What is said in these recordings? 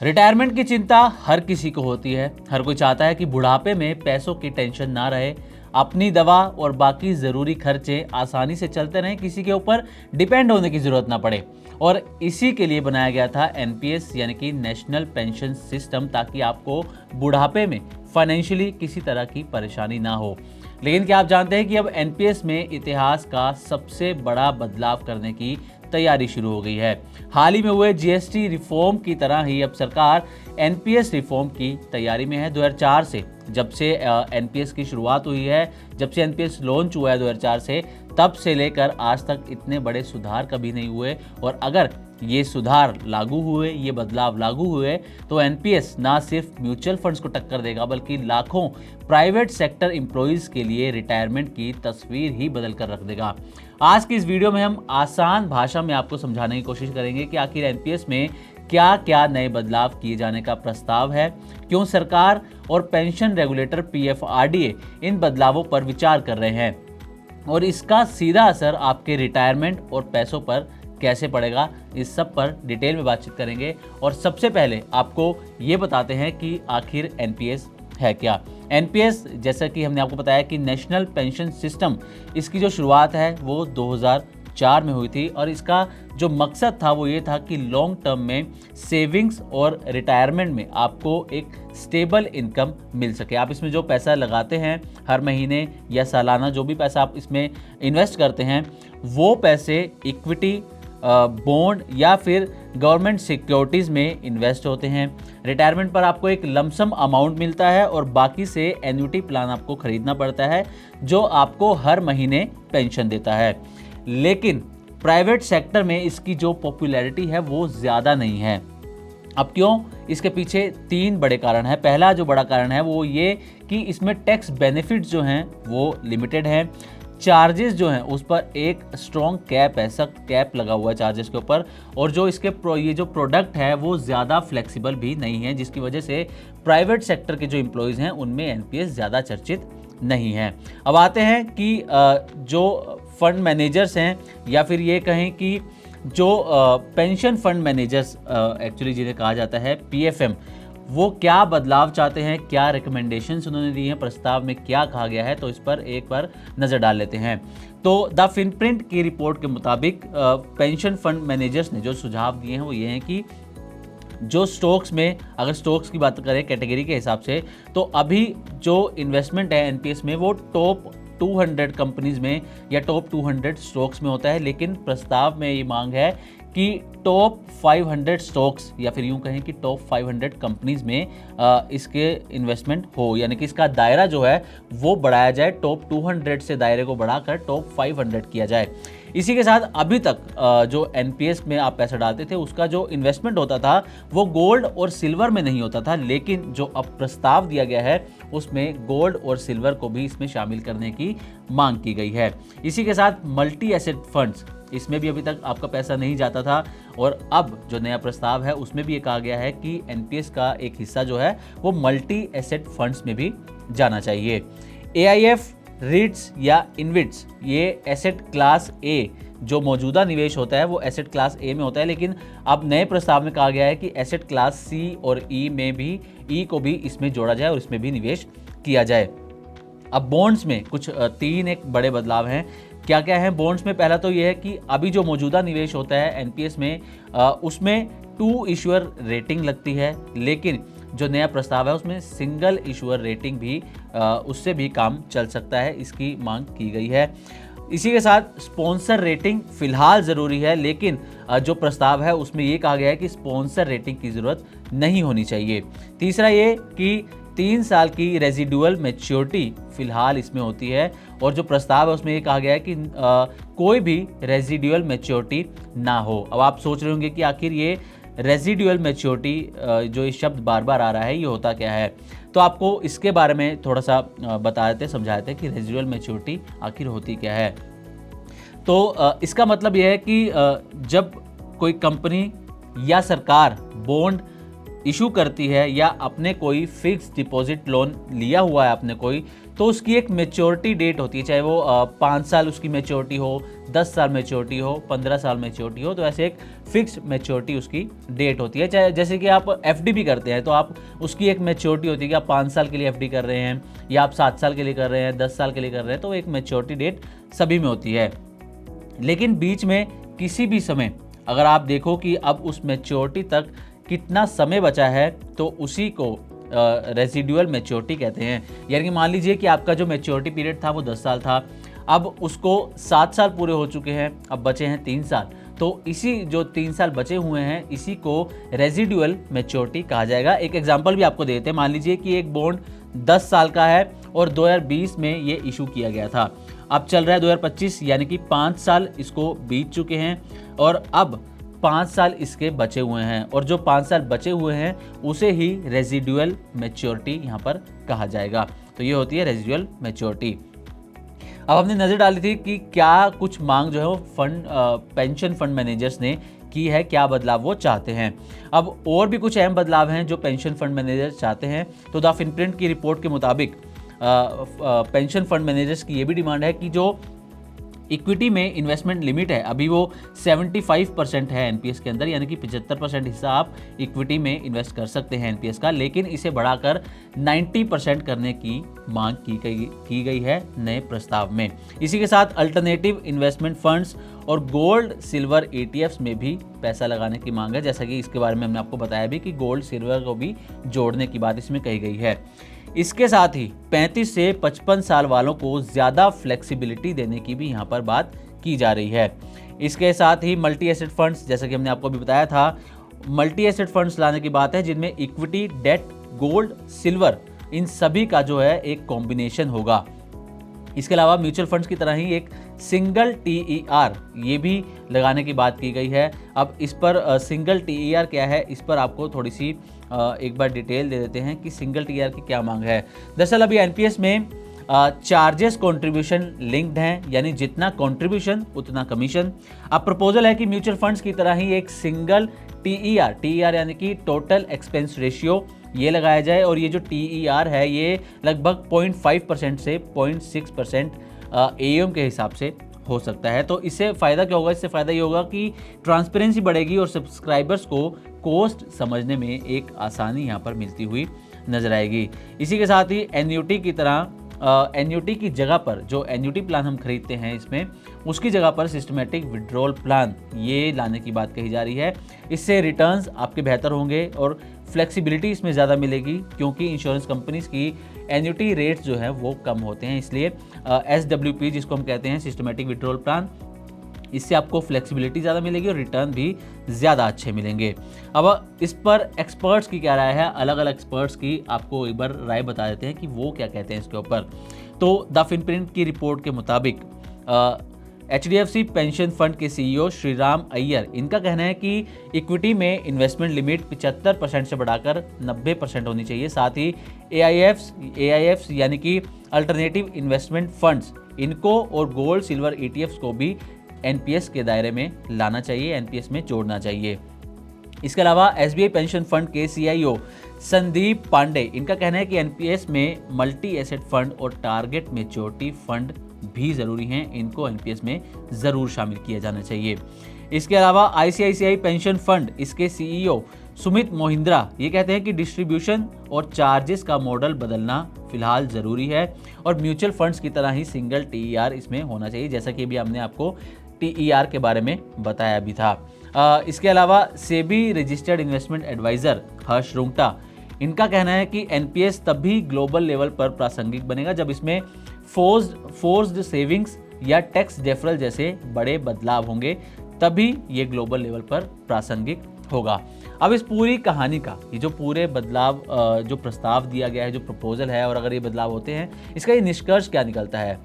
Retirement की चिंता हर किसी को होती है। हर कोई चाहता है कि बुढ़ापे में पैसों की टेंशन ना रहे, अपनी दवा और बाकी ज़रूरी खर्चे आसानी से चलते रहें, किसी के ऊपर डिपेंड होने की ज़रूरत ना पड़े। और इसी के लिए बनाया गया था एनपीएस यानी कि नेशनल पेंशन सिस्टम, ताकि आपको बुढ़ापे में फाइनेंशियली किसी तरह की परेशानी ना हो। लेकिन क्या आप जानते हैं कि अब एनपीएस में इतिहास का सबसे बड़ा बदलाव करने की तैयारी शुरू हो गई है। हाल ही में हुए जीएसटी रिफॉर्म की तरह ही अब सरकार एनपीएस रिफॉर्म की तैयारी में है। 2004 से जब से एनपीएस की शुरुआत हुई है, जब से एनपीएस लॉन्च हुआ है 2004 से, तब से लेकर आज तक इतने बड़े सुधार कभी नहीं हुए। और अगर ये सुधार लागू हुए, ये बदलाव लागू हुए, तो एनपीएस ना सिर्फ म्यूचुअल फंड्स को टक्कर देगा, बल्कि लाखों प्राइवेट सेक्टर एम्प्लॉयज़ के लिए रिटायरमेंट की तस्वीर ही बदल कर रख देगा। आज की इस वीडियो में हम आसान भाषा में आपको समझाने की कोशिश करेंगे कि आखिर एनपीएस में क्या क्या नए बदलाव किए जाने का प्रस्ताव है, क्यों सरकार और पेंशन रेगुलेटर पीएफआरडीए इन बदलावों पर विचार कर रहे हैं, और इसका सीधा असर आपके रिटायरमेंट और पैसों पर कैसे पड़ेगा। इस सब पर डिटेल में बातचीत करेंगे। और सबसे पहले आपको ये बताते हैं कि आखिर एनपीएस है क्या। एनपीएस, जैसा कि हमने आपको बताया कि नेशनल पेंशन सिस्टम, इसकी जो शुरुआत है वो 2004 में हुई थी, और इसका जो मकसद था वो ये था कि लॉन्ग टर्म में सेविंग्स और रिटायरमेंट में आपको एक स्टेबल इनकम मिल सके। आप इसमें जो पैसा लगाते हैं हर महीने या सालाना, जो भी पैसा आप इसमें इन्वेस्ट करते हैं, वो पैसे इक्विटी, बॉन्ड या फिर गवर्नमेंट सिक्योरिटीज़ में इन्वेस्ट होते हैं। रिटायरमेंट पर आपको एक लमसम अमाउंट मिलता है, और बाकी से एन्युटी प्लान आपको खरीदना पड़ता है, जो आपको हर महीने पेंशन देता है। लेकिन प्राइवेट सेक्टर में इसकी जो पॉपुलैरिटी है वो ज़्यादा नहीं है। अब क्यों? इसके पीछे 3 बड़े कारण हैं। पहला जो बड़ा कारण है वो ये कि इसमें टैक्स बेनिफिट्स जो हैं वो लिमिटेड हैं। चार्जेस जो हैं उस पर एक स्ट्रॉन्ग कैप है, सख्त कैप लगा हुआ है चार्जेस के ऊपर। और जो इसके ये जो प्रोडक्ट है वो ज़्यादा फ्लेक्सिबल भी नहीं है, जिसकी वजह से प्राइवेट सेक्टर के जो एम्प्लॉयज़ हैं उनमें एनपीएस ज़्यादा चर्चित नहीं है। अब आते हैं कि जो फंड मैनेजर्स हैं, या फिर ये कहें कि जो पेंशन फंड मैनेजर्स एक्चुअली जिन्हें कहा जाता है पीएफएम, वो क्या बदलाव चाहते हैं, क्या रिकमेंडेशंस उन्होंने दी हैं, प्रस्ताव में क्या कहा गया है, तो इस पर एक बार नज़र डाल लेते हैं। तो द फिनप्रिंट की रिपोर्ट के मुताबिक पेंशन फंड मैनेजर्स ने जो सुझाव दिए हैं वो ये हैं कि जो स्टॉक्स में, अगर स्टॉक्स की बात करें कैटेगरी के हिसाब से, तो अभी जो इन्वेस्टमेंट है एनपीएस में वो टॉप 200 कंपनीज में या टॉप 200 स्टॉक्स में होता है। लेकिन प्रस्ताव में ये मांग है कि टॉप 500 स्टॉक्स, या फिर यूं कहें कि टॉप 500 कंपनीज में इसके इन्वेस्टमेंट हो, यानी कि इसका दायरा जो है वो बढ़ाया जाए, टॉप 200 से दायरे को बढ़ाकर टॉप 500 किया जाए। इसी के साथ अभी तक जो एनपीएस में आप पैसा डालते थे उसका जो इन्वेस्टमेंट होता था वो गोल्ड और सिल्वर में नहीं होता था, लेकिन जो अब प्रस्ताव दिया गया है उसमें गोल्ड और सिल्वर को भी इसमें शामिल करने की मांग की गई है। इसी के साथ मल्टी एसेट फंड्स, इसमें भी अभी तक आपका पैसा नहीं जाता था, और अब जो नया प्रस्ताव है उसमें भी ये कहा गया है कि एनपीएस का एक हिस्सा जो है वो मल्टी एसेट फंड्स में भी जाना चाहिए। एआईएफ, रिट्स या इनविट्स, ये एसेट क्लास ए जो मौजूदा निवेश होता है वो एसेट क्लास ए में होता है, लेकिन अब नए प्रस्ताव में कहा गया है कि एसेट क्लास सी और ई में भी, ई को भी इसमें जोड़ा जाए और इसमें भी निवेश किया जाए। अब बॉन्ड्स में कुछ 3 एक बड़े बदलाव हैं। क्या क्या है बॉन्ड्स में? पहला तो ये है कि अभी जो मौजूदा निवेश होता है एनपीएस में, उसमें 2 इशूअर रेटिंग लगती है, लेकिन जो नया प्रस्ताव है उसमें सिंगल इशूअर रेटिंग भी, उससे भी काम चल सकता है, इसकी मांग की गई है। इसी के साथ स्पॉन्सर रेटिंग फिलहाल ज़रूरी है, लेकिन जो प्रस्ताव है उसमें ये कहा गया है कि स्पॉन्सर रेटिंग की ज़रूरत नहीं होनी चाहिए। तीसरा ये कि 3 साल की रेजिडुअल मैच्योरिटी फिलहाल इसमें होती है, और जो प्रस्ताव है उसमें ये कहा गया है कि कोई भी रेजिडुअल मैच्योरिटी ना हो। अब आप सोच रहे होंगे कि आखिर ये रेजिडुअल मैच्योरिटी, जो ये शब्द बार बार आ रहा है, ये होता क्या है? तो आपको इसके बारे में थोड़ा सा बता देते, समझा देते कि रेजिडुअल मैच्योरिटी आखिर होती क्या है। तो इसका मतलब यह है कि जब कोई कंपनी या सरकार बॉन्ड इशू करती है, या अपने कोई फिक्स डिपॉजिट लोन लिया हुआ है आपने कोई, तो उसकी एक मैच्योरिटी डेट होती है, चाहे वो 5 साल उसकी मैच्योरिटी हो, 10 साल मैच्योरिटी हो, 15 साल मैच्योरिटी हो, तो ऐसे एक फिक्स्ड मैच्योरिटी उसकी डेट होती है। चाहे जैसे कि आप एफडी भी करते हैं तो आप उसकी एक मैच्योरिटी होती है कि आप 5 साल के लिए एफडी कर रहे हैं या आप 7 साल के लिए कर रहे हैं, 10 साल के लिए कर रहे हैं, तो एक मैच्योरिटी डेट सभी में होती है। लेकिन बीच में किसी भी समय अगर आप देखो कि अब उस मैच्योरिटी तक कितना समय बचा है, तो उसी को रेसिडुअल मैच्योरिटी कहते हैं। यानी कि मान लीजिए कि आपका जो मैच्योरिटी पीरियड था वो 10 साल था, अब उसको 7 साल पूरे हो चुके हैं, अब बचे हैं 3 साल, तो इसी जो 3 साल बचे हुए हैं इसी को रेसिडुअल मैच्योरिटी कहा जाएगा। एक एग्जांपल भी आपको देते हैं, मान लीजिए कि एक बॉन्ड 10 साल का है और 2020 में ये इशू किया गया था, अब चल रहा है 2025, यानी कि 5 साल इसको बीत चुके हैं और अब 5 साल इसके बचे हुए हैं, और जो 5 साल बचे हुए हैं उसे ही रेसिडुअल मैच्योरिटी यहाँ पर कहा जाएगा। तो ये होती है रेसिडुअल मैच्योरिटी। अब हमने नज़र डाली थी कि क्या कुछ मांग जो है वो पेंशन फंड मैनेजर्स ने की है, क्या बदलाव वो चाहते हैं। अब और भी कुछ अहम बदलाव हैं जो पेंशन फंड मैनेजर्स चाहते हैं। तो द फिनप्रिंट की रिपोर्ट के मुताबिक पेंशन फंड मैनेजर्स की ये भी डिमांड है कि जो इक्विटी में इन्वेस्टमेंट लिमिट है अभी वो 75% है एनपीएस के अंदर, यानी कि 75% हिस्सा आप इक्विटी में इन्वेस्ट कर सकते हैं एनपीएस का, लेकिन इसे बढ़ाकर 90% करने की मांग की गई है नए प्रस्ताव में। इसी के साथ अल्टरनेटिव इन्वेस्टमेंट फंड्स और गोल्ड सिल्वर ईटीएफ्स में भी पैसा लगाने की मांग है, जैसा कि इसके बारे में हमने आपको बताया भी कि गोल्ड सिल्वर को भी जोड़ने की बात इसमें कही गई है। इसके साथ ही 35 से 55 साल वालों को ज़्यादा फ्लेक्सिबिलिटी देने की भी यहाँ पर बात की जा रही है। इसके साथ ही मल्टी एसेट फंड्स, जैसा कि हमने आपको अभी बताया था, मल्टी एसेट फंड्स लाने की बात है जिनमें इक्विटी, डेट, गोल्ड, सिल्वर, इन सभी का जो है एक कॉम्बिनेशन होगा। इसके अलावा म्यूचुअल फंड्स की तरह ही एक सिंगल टीईआर ये भी लगाने की बात की गई है। अब इस पर सिंगल टीईआर क्या है, इस पर आपको थोड़ी सी एक बार डिटेल दे देते हैं कि सिंगल टीईआर की क्या मांग है। दरअसल अभी एनपीएस में चार्जेस कंट्रीब्यूशन लिंक्ड हैं, यानी जितना कंट्रीब्यूशन उतना कमीशन। अब प्रपोजल है कि म्यूचुअल फंड्स की तरह ही एक सिंगल टीईआर यानी कि टोटल एक्सपेंस रेशियो ये लगाया जाए, और ये जो टीईआर है ये लगभग 0.5% से 0.6% एएम के हिसाब से हो सकता है। तो इससे फ़ायदा क्या होगा, इससे फ़ायदा ये होगा कि ट्रांसपेरेंसी बढ़ेगी और सब्सक्राइबर्स को कोस्ट समझने में एक आसानी यहाँ पर मिलती हुई नजर आएगी। इसी के साथ ही एन्युटी की तरह एन्युटी की जगह पर जो एन्युटी प्लान हम खरीदते हैं इसमें, उसकी जगह पर सिस्टमेटिक विड्रॉल प्लान ये लाने की बात कही जा रही है। इससे रिटर्न्स आपके बेहतर होंगे और फ्लेक्सिबिलिटी इसमें ज़्यादा मिलेगी, क्योंकि इंश्योरेंस कंपनीज की एन्युटी रेट्स जो है वो कम होते हैं। इसलिए SWP जिसको हम कहते हैं सिस्टमेटिक विड्रॉल प्लान, इससे आपको फ्लेक्सिबिलिटी ज़्यादा मिलेगी और रिटर्न भी ज़्यादा अच्छे मिलेंगे। अब इस पर एक्सपर्ट्स की क्या राय है, अलग अलग एक्सपर्ट्स की आपको एक बार राय बता देते हैं कि वो क्या कहते हैं इसके ऊपर। तो द फिनप्रिंट की रिपोर्ट के मुताबिक HDFC पेंशन फंड के CEO श्रीराम अय्यर, इनका कहना है कि इक्विटी में इन्वेस्टमेंट लिमिट 75% से बढ़ाकर 90% होनी चाहिए। साथ ही AIFs यानी कि अल्टरनेटिव इन्वेस्टमेंट फंड्स, इनको और गोल्ड सिल्वर ETFs को भी एनपीएस के दायरे में लाना चाहिए, एनपीएस में जोड़ना चाहिए। इसके अलावा SBI पेंशन फंड के CIO संदीप पांडे, इनका कहना है कि एनपीएस में मल्टी एसेट फंड और टारगेट मैच्योरिटी फंड भी ज़रूरी हैं, इनको एनपीएस में ज़रूर शामिल किया जाना चाहिए। इसके अलावा ICICI पेंशन फंड, इसके CEO सुमित मोहिंद्रा ये कहते हैं कि डिस्ट्रीब्यूशन और चार्जेस का मॉडल बदलना फिलहाल ज़रूरी है और म्यूचुअल फंड्स की तरह ही सिंगल टीईआर इसमें होना चाहिए, जैसा कि अभी हमने आपको टीईआर के बारे में बताया भी था। इसके अलावा सेबी रजिस्टर्ड इन्वेस्टमेंट एडवाइज़र हर्ष रुंगटा, इनका कहना है कि एनपीएस तभी ग्लोबल लेवल पर प्रासंगिक बनेगा जब इसमें फोर्स्ड सेविंग्स या टैक्स डेफरल जैसे बड़े बदलाव होंगे, तभी ये ग्लोबल लेवल पर प्रासंगिक होगा। अब इस पूरी कहानी का ये जो पूरे बदलाव जो प्रस्ताव दिया गया है, जो प्रपोजल है, और अगर ये बदलाव होते हैं, इसका ये निष्कर्ष क्या निकलता है?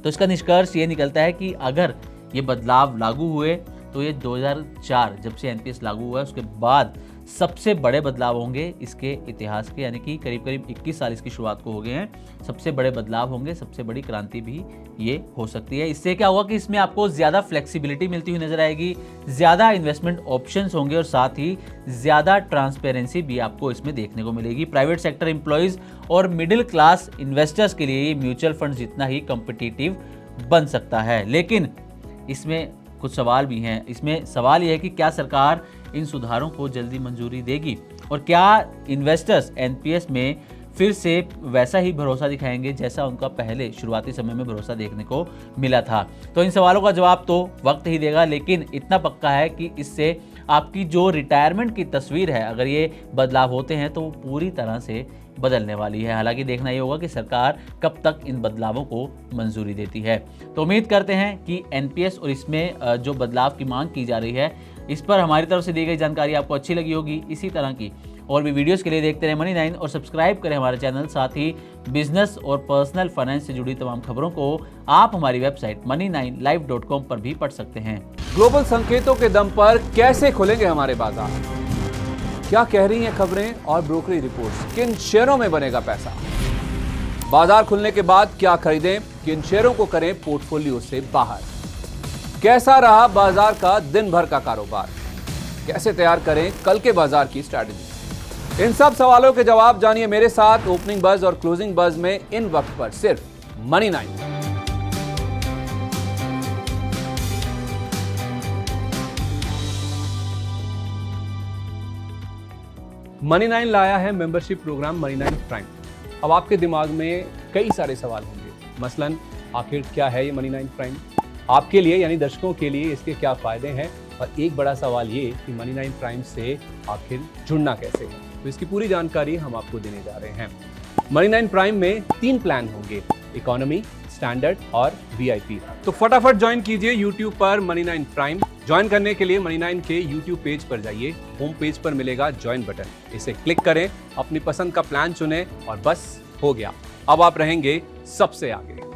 तो इसका निष्कर्ष ये निकलता है कि अगर ये बदलाव लागू हुए तो ये 2004 जब से एनपीएस लागू हुआ है उसके बाद सबसे बड़े बदलाव होंगे इसके इतिहास के, यानी कि करीब करीब 21 साल इसकी शुरुआत को हो गए हैं। सबसे बड़े बदलाव होंगे, सबसे बड़ी क्रांति भी ये हो सकती है। इससे क्या होगा कि इसमें आपको ज़्यादा फ्लेक्सिबिलिटी मिलती हुई नजर आएगी, ज़्यादा इन्वेस्टमेंट ऑप्शंस होंगे और साथ ही ज़्यादा ट्रांसपेरेंसी भी आपको इसमें देखने को मिलेगी। प्राइवेट सेक्टर एम्प्लॉयज़ और मिडिल क्लास इन्वेस्टर्स के लिए ये म्यूचुअल फंड जितना ही कॉम्पिटिटिव बन सकता है। लेकिन इसमें कुछ सवाल भी हैं। इसमें सवाल यह है कि क्या सरकार इन सुधारों को जल्दी मंजूरी देगी और क्या इन्वेस्टर्स एनपीएस में फिर से वैसा ही भरोसा दिखाएंगे जैसा उनका पहले शुरुआती समय में भरोसा देखने को मिला था। तो इन सवालों का जवाब तो वक्त ही देगा, लेकिन इतना पक्का है कि इससे आपकी जो रिटायरमेंट की तस्वीर है, अगर ये बदलाव होते हैं तो वो पूरी तरह से बदलने वाली है। हालांकि देखना ये होगा कि सरकार कब तक इन बदलावों को मंजूरी देती है। तो उम्मीद करते हैं कि एनपीएस और इसमें जो बदलाव की मांग की जा रही है, इस पर हमारी तरफ से दी गई जानकारी आपको अच्छी लगी होगी। इसी तरह की और भी वीडियोस के लिए देखते रहे मनी9 और सब्सक्राइब करें हमारे चैनल। साथ ही बिजनेस और पर्सनल फाइनेंस से जुड़ी तमाम खबरों को आप हमारी वेबसाइट money9live.com पर भी पढ़ सकते हैं। ग्लोबल संकेतों के दम पर कैसे खुलेंगे हमारे बाजार, क्या कह रही हैं खबरें और ब्रोकरी रिपोर्ट्स, किन शेयरों में बनेगा पैसा, बाजार खुलने के बाद क्या खरीदें, किन शेयरों को करें पोर्टफोलियो से बाहर, कैसा रहा बाजार का दिन भर का कारोबार, कैसे तैयार करें कल के बाजार की स्ट्रैटेजी। इन सब सवालों के जवाब जानिए मेरे साथ ओपनिंग बज और क्लोजिंग बज में इन वक्त पर सिर्फ मनी9। मनी9 लाया है मेंबरशिप प्रोग्राम मनी9 प्राइम। अब आपके दिमाग में कई सारे सवाल होंगे, मसलन आखिर क्या है ये मनी9 प्राइम, आपके लिए यानी दर्शकों के लिए इसके क्या फायदे हैं, और एक बड़ा सवाल ये कि मनी9 प्राइम से आखिर जुड़ना कैसे है। तो इसकी पूरी जानकारी हम आपको देने जा रहे हैं। मनी9 प्राइम में 3 प्लान होंगे, इकोनॉमी, स्टैंडर्ड और वीआईपी। तो फटाफट ज्वाइन कीजिए यूट्यूब पर मनी9 प्राइम। ज्वाइन करने के लिए मनी9 के यूट्यूब पेज पर जाइए, होम पेज पर मिलेगा ज्वाइन बटन, इसे क्लिक करें, अपनी पसंद का प्लान चुनें और बस हो गया, अब आप रहेंगे सबसे आगे।